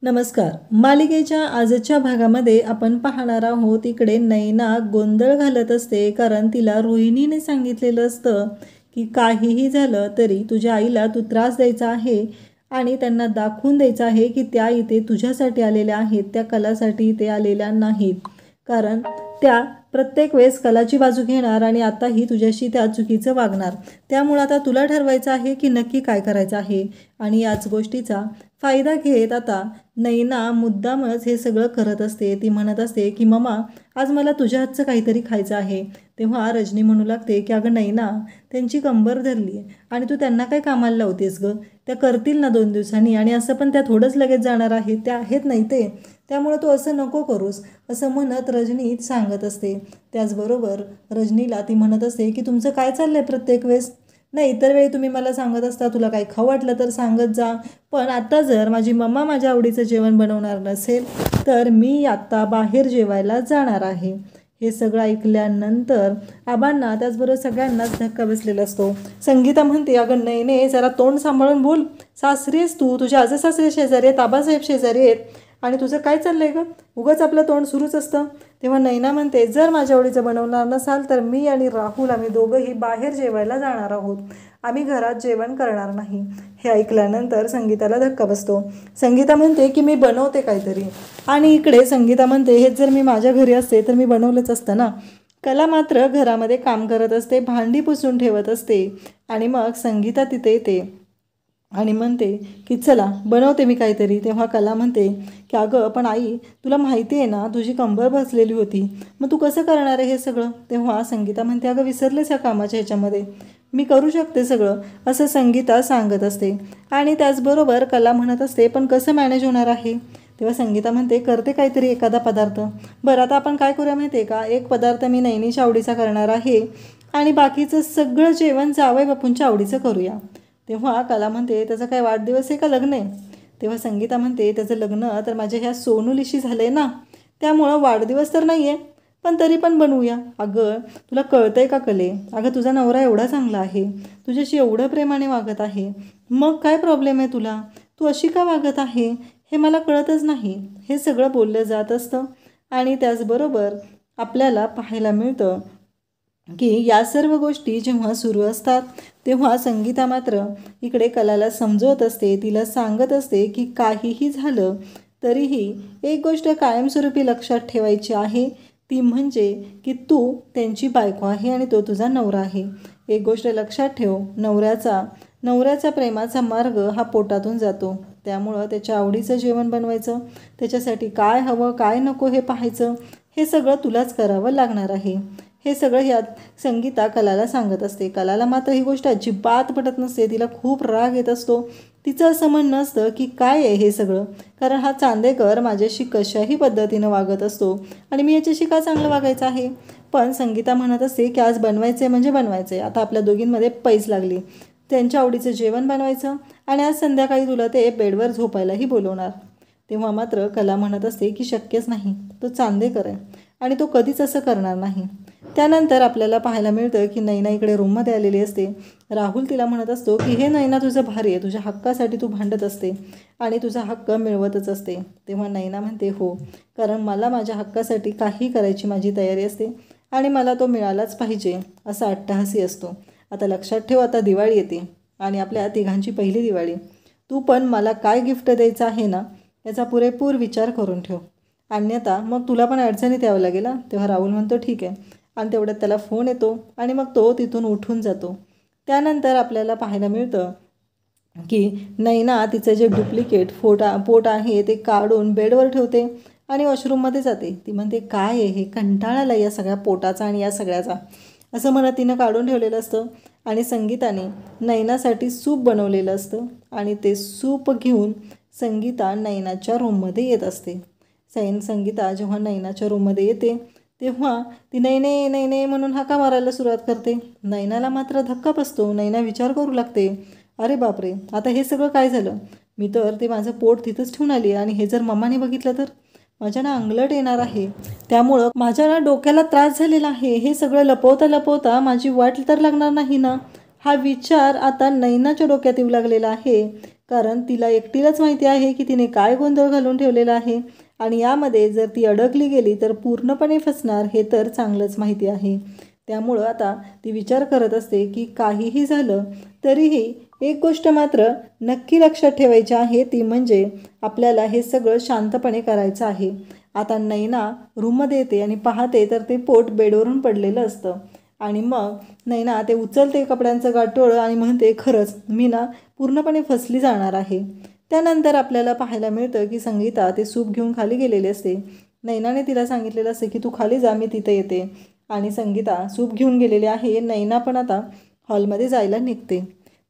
नमस्कार. मालिकेच्या आजच्या भागामध्ये आपण पाहणार आहोत इकडे नैना गोंधळ घालत असते, कारण तिला रोहिणीने सांगितलेलं असतं की काहीही झालं तरी तुझ्या आईला तू त्रास द्यायचा आहे आणि त्यांना दाखवून द्यायचं आहे की त्या इथे तुझ्यासाठी आलेल्या आहेत, त्या कलासाठी इथे आलेल्या नाहीत. कारण त्या प्रत्येक वेळेस कलाची बाजू घेणार आणि आताही तुझ्याशी त्या चुकीचं वागणार. त्यामुळे आता तुला ठरवायचं आहे की नक्की काय करायचं आहे. आणि याच गोष्टीचा फायदा घेत आता नैना मुद्दामच हे सगळं करत असते. ती म्हणत असते की मम्मा, आज मला तुझ्या हातचं काहीतरी खायचं आहे. तेव्हा रजनी म्हणू लागते की अगं नैना, त्यांची कंबर धरली आहे आणि तू त्यांना काय कामाला लावतेस गं? त्या करतील ना 2 दिवसांनी, आणि असं पण त्या थोडंच लगेच जाणार आहे, त्या आहेत नाही ते. त्यामुळे तू असं नको करूस, असं म्हणत रजनी सांगत असते. त्याचबरोबर रजनीला ती म्हणत असते की तुमचं काय चाललं आहे प्रत्येक वेळेस? नाही, इतर वेळी तुम्ही मला सांगत असता तुला काही खाऊ वाटलं तर सांगत जा, पण आता जर माझी मम्मा माझ्या आवडीचं जेवण बनवणार नसेल तर मी आत्ता बाहेर जेवायला जाणार आहे. हे सगळं ऐकल्यानंतर आबांना त्याचबरोबर सगळ्यांनाच धक्का बसलेला असतो. संगीता म्हणते, अगं नाही, जरा तोंड सांभाळून बोल. सासरी आहेस तू, तुझ्या आजसासरे शेजारी आहेत, आबासाहेब शेजारी आहेत, आणि तुझं काय चाललं आहे गं? उगाच आपलं तोंड सुरूच असतं. तेव्हा नैना म्हणते, जर माझ्या आवडीचं बनवणार नसाल तर मी आणि राहुल आम्ही दोघंही बाहेर जेवायला जाणार आहोत. आम्ही घरात जेवण करणार नाही. हे ऐकल्यानंतर संगीताला धक्का बसतो. संगीता म्हणते की मी बनवते काहीतरी, आणि इकडे संगीता म्हणते हेच जर मी माझ्या घरी असते तर मी बनवलंच असतं ना. कला मात्र घरामध्ये काम करत असते, भांडी पुसून ठेवत असते, आणि मग संगीता तिथे येते आणि म्हणते की चला बनवते मी काहीतरी. तेव्हा कला म्हणते की अगं पण आई, तुला माहिती आहे ना तुझी कंबर बसलेली होती, मग तू कसं करणार आहे हे सगळं? तेव्हा संगीता म्हणते, अगं विसरलेस या कामाच्या ह्याच्यामध्ये, मी करू शकते सगळं, असं संगीता सांगत असते. आणि त्याचबरोबर कला म्हणत असते पण कसं मॅनेज होणार आहे? तेव्हा संगीता म्हणते, करते काहीतरी एखादा पदार्थ. बरं, आता आपण काय करूया माहिती आहे का, एक पदार्थ मी नैनीच्या आवडीचा करणार आहे आणि बाकीचं सगळं जेवण जावई बापूंच्या आवडीचं करूया. तेव्हा कला म्हणते, त्याचा काय वाढदिवस आहे का लग्न आहे? तेव्हा संगीता म्हणते, त्याचं लग्न तर माझ्या ह्या सोनूलीशी झालं आहे ना, त्यामुळं वाढदिवस तर नाही आहे, पण तरी पण बनवूया. अगं तुला कळतंय का कले, अगं तुझा नवरा एवढा चांगला आहे, तुझ्याशी एवढं प्रेमाने वागत आहे, मग काय प्रॉब्लेम आहे तुला? तू अशी का वागत आहे हे मला कळतच नाही. हे सगळं बोललं जात असतं. आणि त्याचबरोबर आपल्याला पाहायला मिळतं की या सर्व गोष्टी जेव्हा सुरू असतात तेव्हा संगीता मात्र इकडे कलाला समजवत असते, तिला सांगत असते की काहीही झालं तरीही एक गोष्ट कायमस्वरूपी लक्षात ठेवायची आहे, ती म्हणजे की तू त्यांची बायको आहे आणि तो तुझा नवरा आहे. एक गोष्ट लक्षात ठेव, नवऱ्याचा प्रेमाचा मार्ग हा पोटातून जातो. त्यामुळं त्याच्या आवडीचं जेवण बनवायचं, त्याच्यासाठी काय हवं काय नको हे पाहायचं, हे सगळं तुलाच करावं लागणार आहे. हे सगळं ह्यात संगीता कलाला सांगत असते. कलाला मात्र ही गोष्ट अजिबात पटत नसते, तिला खूप राग येत असतो. तिचं असं म्हणणं असतं की काय आहे हे सगळं, कारण हा चांदेकर माझ्याशी कशाही पद्धतीनं वागत असतो आणि मी याच्याशी का चांगलं वागायचं आहे. पण संगीता म्हणत असते की आज बनवायचं आहे म्हणजे बनवायचं आहे. आता आपल्या दोघींमध्ये पैस लागली, त्यांच्या आवडीचं जेवण बनवायचं आणि आज संध्याकाळी तुला ते बेडवर झोपायलाही बोलवणार. तेव्हा मात्र कला म्हणत असते की शक्यच नाही, तो चांदेकर आहे आणि तो कधीच असं करणार नाही. त्यानंतर आपल्याला पाहायला मिळतं की नैना इकडे रूममध्ये आलेली असते. राहुल तिला म्हणत असतो की हे नैना तुझं भारी आहे, तुझ्या हक्कासाठी तू भांडत असते आणि तुझा हक्क मिळवतच असते. तेव्हा नैना म्हणते, हो, कारण मला माझ्या हक्कासाठी काही करायची माझी तयारी असते आणि मला तो मिळालाच पाहिजे असा अट्टहासी असतो. आता लक्षात ठेव, आता दिवाळी येते आणि आपल्या तिघांची पहिली दिवाळी. तू पण मला काय गिफ्ट द्यायचं आहे ना, याचा पुरेपूर विचार करून ठेव, अन्यथा मग तुला पण अडचणीत यावं लागेल. तेव्हा राहुल म्हणतो ठीक आहे, आणि तेवढ्यात त्याला फोन येतो आणि मग तो तिथून उठून जातो. त्यानंतर आपल्याला पाहायला मिळतं की नैना तिचं जे डुप्लिकेट पोट आहे ते काढून बेडवर ठेवते आणि वॉशरूममध्ये जाते. ती म्हणते, काय आहे हे, कंटाळा आला या सगळ्या पोटाचा आणि या सगळ्याचा, असं म्हणत तिनं काढून ठेवलेलं असतं. आणि संगीताने नैनासाठी सूप बनवलेलं असतं आणि ते सूप घेऊन संगीता नैनाच्या रूममध्ये येत असते. संगीता जेव्हा नैनाच्या रूममध्ये येते तेव्हा ती नैने नैने म्हणून हाका मारायला सुरुवात करते. नैनाला मात्र धक्का बसतो. नैना विचार करू लागते, अरे बापरे, आता हे सगळं काय झालं? मी तर ते माझं पोट तिथंच ठेवून आली आणि हे जर मम्माने बघितलं तर माझ्या ना अंगलट येणार आहे. त्यामुळं माझ्या ना डोक्याला त्रास झालेला आहे. हे सगळं लपवता माझी वाट तर लागणार नाही ना, हा विचार आता नैनाच्या डोक्यात येऊ लागलेला आहे. कारण तिला एकटीलाच माहिती आहे की तिने काय गोंधळ घालून ठेवलेला आहे आणि यामध्ये जर ती अडकली गेली तर पूर्णपणे फसणार हे तर चांगलंच माहिती आहे. त्यामुळं आता ती विचार करत असते की काहीही झालं तरीही एक गोष्ट मात्र नक्की लक्षात ठेवायची आहे, ती म्हणजे आपल्याला हे सगळं शांतपणे करायचं आहे. आता नैना रूममध्ये येते आणि पाहते तर ते पोट बेडवरून पडलेलं असतं आणि मग नैना ते उचलते कपड्यांचं गाठोडं आणि म्हणते खरंच मी ना पूर्णपणे फसली जाणार आहे. त्यानंतर आपल्याला पाहायला मिळतं की संगीता ते सूप घेऊन खाली गेलेली असते. नैनाने तिला सांगितलेलं असते की तू खाली जा, मी तिथे येते. आणि संगीता सूप घेऊन गेलेली आहे. नैना पण आता हॉलमध्ये जायला निघते.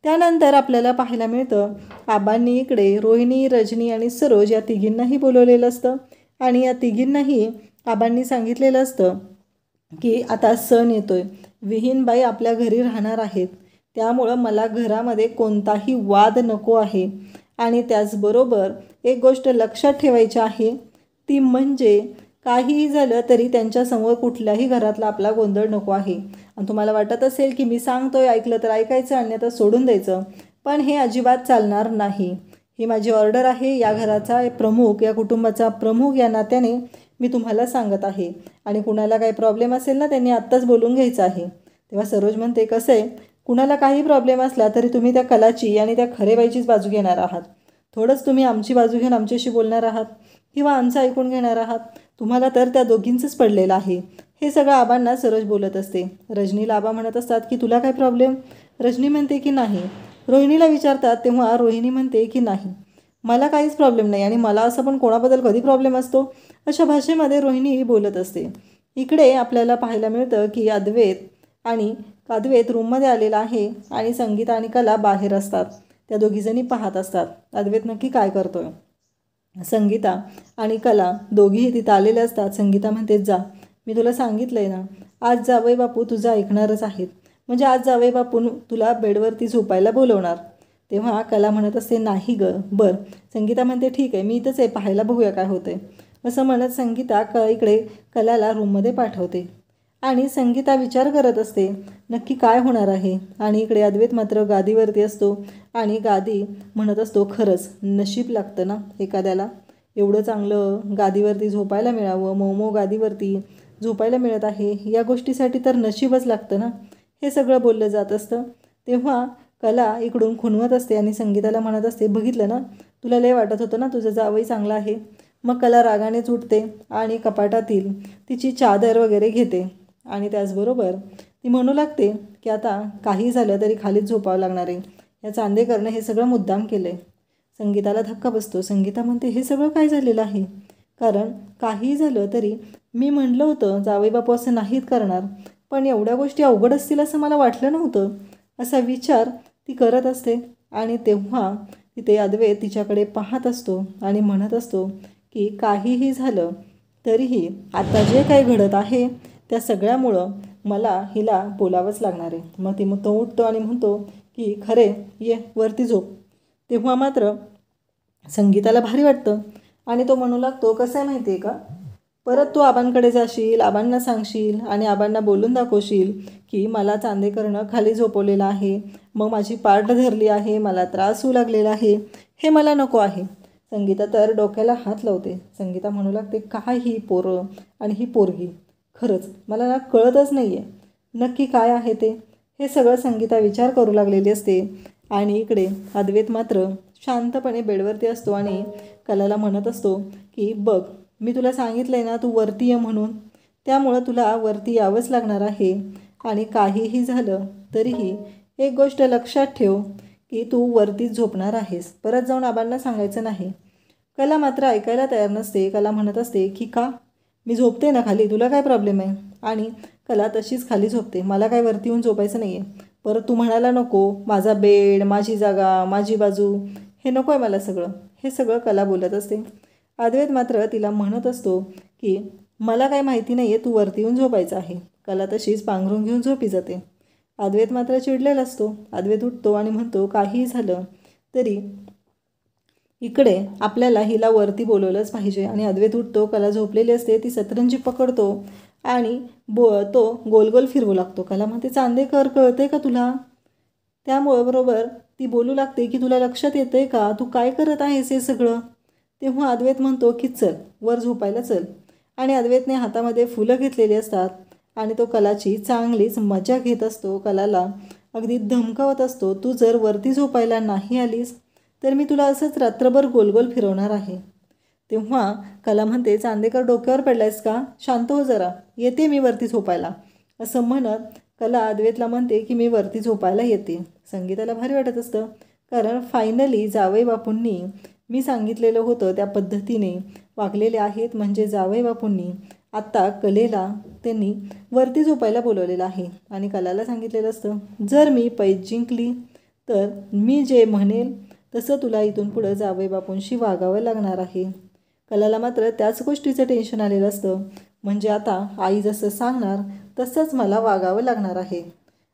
त्यानंतर आपल्याला पाहायला मिळतं आबांनी इकडे रोहिणी, रजनी आणि सरोज या तिघींनाही बोलवलेलं असतं आणि या तिघींनाही आबांनी सांगितलेलं असतं की आता सण येतोय, विहीनबाई आपल्या घरी राहणार आहेत, त्यामुळं मला घरामध्ये कोणताही वाद नको आहे. आणि त्याचबरोबर एक गोष्ट लक्षात ठेवायची आहे, ती म्हणजे काहीही झालं तरी त्यांच्यासमोर कुठल्याही घरातला आपला गोंधळ नको आहे. आणि तुम्हाला वाटत असेल की मी सांगतोय ऐकलं तर ऐकायचं अन्यथा सोडून द्यायचं, पण हे अजिबात चालणार नाही. ही माझी ऑर्डर आहे. या घराचा प्रमुख, या कुटुंबाचा प्रमुख या नात्याने मी तुम्हाला सांगत आहे. आणि कुणाला काही प्रॉब्लेम असेल ना त्यांनी आत्ताच बोलून घ्यायचं आहे. तेव्हा सरोज म्हणते कसं आहे, कुणाला काही प्रॉब्लेम असला तरी तुम्ही त्या कलाची आणि त्या खरेबाईचीच बाजू घेणार आहात. थोडंच तुम्ही आमची बाजू घेऊन आमच्याशी बोलणार आहात किंवा आमचं ऐकून घेणार आहात. तुम्हाला तर त्या दोघींचंच पडलेलं आहे. हे सगळं आबांना सरोज बोलत असते. रजनीला आबा म्हणत असतात की तुला काय प्रॉब्लेम. रजनी म्हणते की नाही. रोहिणीला विचारतात तेव्हा रोहिणी म्हणते की नाही, मला काहीच प्रॉब्लेम नाही आणि मला असं पण कोणाबद्दल कधी प्रॉब्लेम असतो, अशा भाषेमध्ये रोहिणी बोलत असते. इकडे आपल्याला पाहायला मिळतं की अद्वैत रूममध्ये आलेला आहे आणि संगीता आणि कला बाहेर असतात. त्या दोघीजणी पाहत असतात अद्वैत नक्की काय करतोय. संगीता आणि कला दोघीही तिथं आलेले असतात. संगीता म्हणते जा, मी तुला सांगितलंय ना, आज जावई बापू तुझं ऐकणारच आहेत, म्हणजे आज जावई बापू तुला बेडवरती झोपायला बोलवणार. तेव्हा कला म्हणत असते नाही ग. बरं, संगीता म्हणते ठीक आहे, मी इथंच आहे, पाहायला बघूया काय होते. असं म्हणत संगीता इकडे कलाला रूममध्ये पाठवते आणि संगीता विचार करत असते नक्की काय होणार आहे. आणि इकडे अद्वैत मात्र गादीवरती असतो आणि गादी म्हणत असतो खरंच नशीब लागतं ना एखाद्याला, एवढं चांगलं गादीवरती झोपायला मिळावं, मऊ गादीवरती झोपायला मिळत आहे, या गोष्टीसाठी तर नशीबच लागतं ना, हे सगळं बोललं जात असतं. तेव्हा कला इकडून खुणवत असते आणि संगीताला म्हणत असते बघितलं ना, तुला लय वाटत होतं ना तुझं जावई चांगला आहे. मग कला रागानेच उठते आणि कपाटातील तिची चादर वगैरे घेते आणि त्याचबरोबर ती म्हणू लागते की आता काही झालं तरी खालीच झोपावं लागणार आहे, या चांदेकरनं हे सगळं मुद्दाम केलं आहे. संगीताला धक्का बसतो. संगीता म्हणते हे सगळं काय झालेलं आहे, कारण काही झालं तरी मी म्हणलं होतं जावई बापू असं नाहीत करणार, पण एवढ्या गोष्टी अवघड असतील असं मला वाटलं नव्हतं, असा विचार ती करत असते. आणि तेव्हा तिथे अद्वैत तिच्याकडे पाहत असतो आणि म्हणत असतो की काहीही झालं तरीही आता जे काही घडत आहे त्या सगळ्यामुळं मला हिला बोलावंच लागणार आहे. मग तो उठतो आणि म्हणतो की खरे ये वरती झोप. तेव्हा मात्र संगीताला भारी वाटतं आणि तो म्हणू लागतो कसं आहे माहिती आहे का, परत तू आबांकडे जाशील, आबांना सांगशील आणि आबांना बोलून दाखवशील की मला चांदेकरनं खाली झोपवलेलं आहे, मग माझी पाठ धरली आहे, मला त्रास होऊ लागलेला आहे, हे मला नको आहे. संगीता तर डोक्याला हात लावते. संगीता म्हणू लागते काय ही पोरं आणि ही पोरगी, खरंच मला ना कळतच नाही आहे नक्की काय आहे ते. हे सगळं संगीता विचार करू लागलेली असते आणि इकडे अद्वैत मात्र शांतपणे बेडवरती असतो आणि कलाला म्हणत असतो की बघ, मी तुला सांगितलं आहे ना तू वरती ये म्हणून, त्यामुळं तुला वरती यावंच लागणार आहे. आणि काहीही झालं तरीही एक गोष्ट लक्षात ठेव की तू वरतीच झोपणार आहेस, परत जाऊन आबांना सांगायचं नाही. कला मात्र ऐकायला तयार नसते. कला म्हणत असते की का, मी झोपते ना खाली, तुला काय प्रॉब्लेम आहे. आणि कला तशीच खाली झोपते. मला काय वरती येऊन झोपायचं नाही आहे. परत तू म्हणायला नको माझा बेड, माझी जागा, माझी बाजू, हे नको आहे मला सगळं. हे सगळं कला बोलत असते. अद्वैत मात्र तिला म्हणत असतो की मला काय माहिती नाही आहे, तू वरती येऊन झोपायचं आहे. कला तशीच पांघरून घेऊन झोपी जाते. अद्वैत मात्र चिडलेला असतो. अद्वैत उठतो आणि म्हणतो काहीही झालं तरी इकडे आपल्याला हिला वरती बोलवलंच पाहिजे. आणि अद्वैत उठतो. कला झोपलेली असते. ती सतरंजी पकडतो आणि तो गोल गोल फिरवू लागतो. कला म्हणते चांदेकर कळते का तुला. त्यामुळं बरोबर ती बोलू लागते की तुला लक्षात येतंय का तू काय करत आहेस हे सगळं. तेव्हा अद्वैत म्हणतो की चल वर झोपायला चल. आणि अद्वैतने हातामध्ये फुलं घेतलेली असतात आणि तो कलाची चांगलीच मजा घेत असतो. कलाला अगदी धमकावत असतो, तू जर वरती झोपायला नाही आलीस तर मी तुला असंच रात्रभर गोलगोल फिरवणार आहे. तेव्हा कला म्हणते, चांदेकर डोक्यावर पडलायस का, शांत हो जरा, येते मी वरती झोपायला. असं म्हणत कला अद्वैतला म्हणते की मी वरती झोपायला येते. संगीताला भारी वाटत असतं, कारण फायनली जावई बापूंनी मी सांगितलेलं होतं त्या पद्धतीने वागलेले आहेत. म्हणजे जावई बापूंनी आत्ता कलेला त्यांनी वरती झोपायला बोलवलेलं आहे आणि कलाला सांगितलेलं असतं, जर मी पैज जिंकली तर मी जे म्हणेल तसं तुला इथून पुढं जावई बापूंशी वागावं लागणार आहे. कलाला मात्र त्याच गोष्टीचं टेन्शन आलेलं असतं, म्हणजे आता आई जसं सांगणार तसंच मला वागावं लागणार आहे.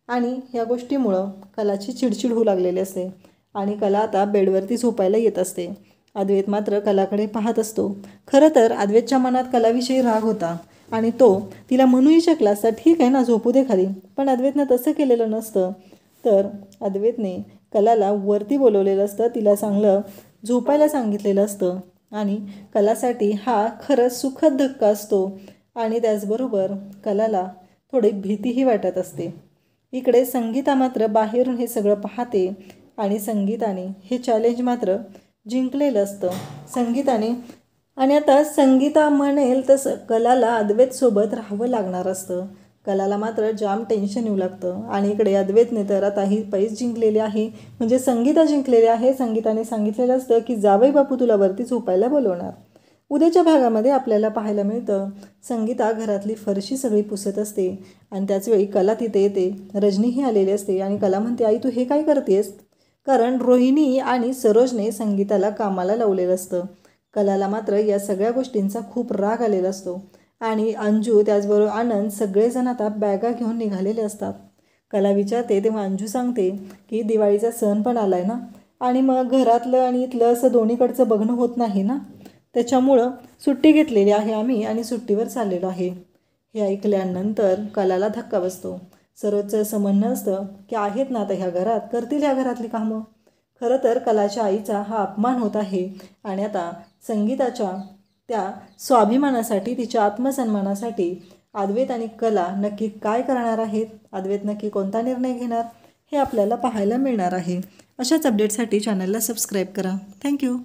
आणि ह्या गोष्टीमुळं कलाची चिडचिड होऊ लागलेली असते आणि कला आता बेडवरती झोपायला येत असते. अद्वैत मात्र कलाकडे पाहत असतो. खरं तर अद्वैतच्या मनात कलाविषयी राग होता आणि तो तिला म्हणूही शकला असता, ठीक आहे ना झोपू दे खाली, पण अद्वैतनं तसं केलेलं नसतं. तर अद्वैतने कलाला वरती बोलवलेलं असतं, तिला चांगलं झोपायला सांगितलेलं असतं आणि कलासाठी हा खरंच सुखद धक्का असतो. आणि त्याचबरोबर कलाला थोडी भीतीही वाटत असते. इकडे संगीता मात्र बाहेरून हे सगळं पाहते आणि संगीताने हे चॅलेंज मात्र जिंकलेलं असतं. संगीताने आणि आता संगीता म्हणेल तसं कलाला अद्वैतसोबत राहावं लागणार असतं. कलाला मात्र जाम टेन्शन येऊ लागतं आणि इकडे अद्वैतने तर आता ही पैज जिंकलेली आहे, म्हणजे संगीता जिंकलेली आहे. संगीताने सांगितलेलं असतं की जावई बापू तुला वरती झोपायला बोलवणार. उद्याच्या भागामध्ये आपल्याला पाहायला मिळतं, संगीता घरातली फरशी सगळी पुसत असते आणि त्याचवेळी कला तिथे येते. रजनीही आलेली असते आणि कला म्हणते, आई तू हे काय करतेस, कारण रोहिणी आणि सरोजने संगीताला कामाला लावलेलं असतं. कलाला मात्र या सगळ्या गोष्टींचा खूप राग आलेला असतो आणि अंजू त्याचबरोबर आनंद सगळेजण आता बॅगा घेऊन निघालेले असतात. कला विचारते तेव्हा अंजू सांगते की दिवाळीचा सण पण आला आहे ना, आणि मग घरातलं आणि इथलं असं दोन्हीकडचं बघणं होत नाही ना, त्याच्यामुळं सुट्टी घेतलेली आहे आम्ही आणि सुट्टीवर चाललेलो आहे. हे ऐकल्यानंतर कलाला धक्का बसतो. सरोजचं असं म्हणणं असतं की आहेत ना आता ह्या घरात, करतील ह्या घरातली कामं. खरं तर कलाच्या आईचा हा अपमान होत आहे आणि आता संगीताच्या त्या स्वाभिमानासाठी, तिच्या आत्मसन्मानासाठी अद्वैत आणि कला नक्की काय करणार आहेत, अद्वैत नक्की कोणता निर्णय घेणार, हे आपल्याला पाहायला मिळणार आहे. अशाच अपडेटसाठी चॅनलला सबस्क्राईब करा. थँक्यू.